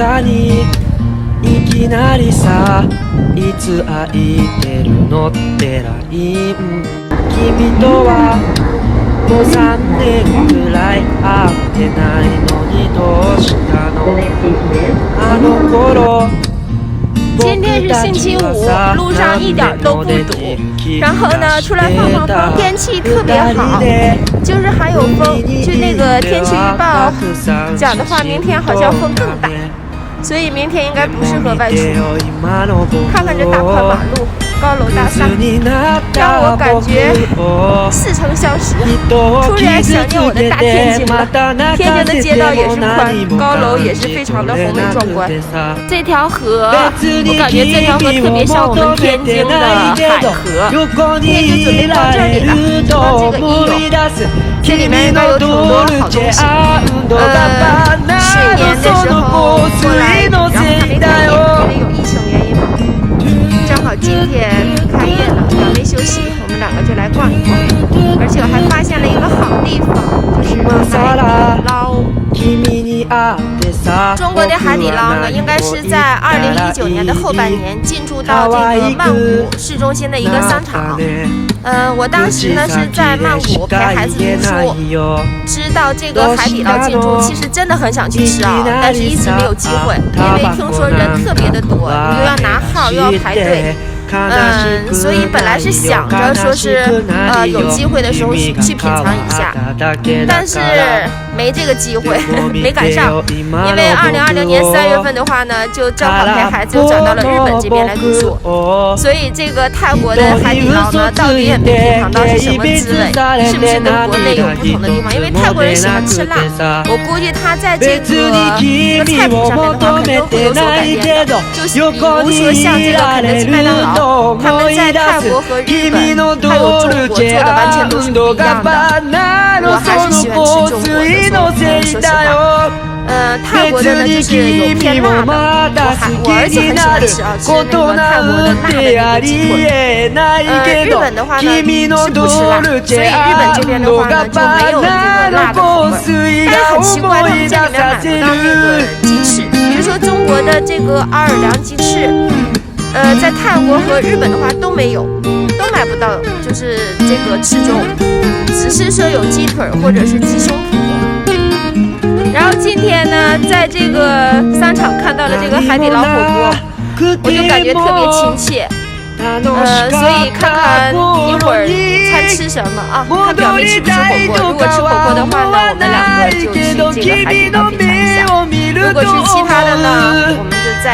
中にいきなりさいつ空いてるのってLINE君とはもう3年くらい会ってないのにどうしたのあの頃今天是星期五，路上一点都不堵。然后呢，出来放放风，天气特别好，就是还有风。据那个天气预报讲的话，明天好像风更大，所以明天应该不适合外出。看看这大宽马路，高楼大厦，让我感觉似曾相识。突然想念我的大天津了。天津的街道也是宽，高楼也是非常的宏伟壮观。这条河，我感觉这条河特别像我们天津的海河。今天就准备到这里了，到这个一泳，这里面应该有挺多好东西。去年的时候过来，然后还没开业，因为有疫情原因嘛。正好今天开业了，两位休息，我们两个就来逛一逛。而且我还发现了一个好地方，就是海底捞。中国的海底捞呢，应该是在2019年的后半年进驻到这个曼谷市中心的一个商场。我当时呢是在曼谷陪孩子读书，知道这个海底捞进驻，其实真的很想去吃啊，但是一直没有机会，因为听说人特别的多，你又要拿号又要排队。所以本来是想着说是有机会的时候去品尝一下，但是没这个机会，没赶上。因为2020年3月份的话呢，就正好陪孩子又转到了日本这边来读书，所以这个泰国的海底捞呢，到底也没品尝到是什么滋味，是不是跟国内有不同的地方？因为泰国人喜欢吃辣，我估计他在这个菜谱上面的话，肯定会有所改变的。就比如说像这个肯德基、麦当劳。他们在泰国和日本还有中国做的完全都是不一样的。我还是喜欢吃中国的，所以说实话，泰国的呢就是有偏辣的，我儿子很喜欢吃啊，吃那个泰国的辣的那个鸡腿。日本的话呢是不吃辣，所以日本这边的话呢就没有这个辣的口味。但是很奇怪，他们这里面买不到那个鸡翅，比如说中国的这个奥尔良鸡翅。在泰国和日本的话都没有，都买不到，就是这个翅中，只是说有鸡腿或者是鸡胸脯。然后今天呢，在这个商场看到了这个海底捞火锅，我就感觉特别亲切。所以看看一会儿餐吃什么啊？看表妹吃不吃火锅。如果吃火锅的话呢，我们两个就去这个海底捞品尝一下。如果是其他的呢，我们就再。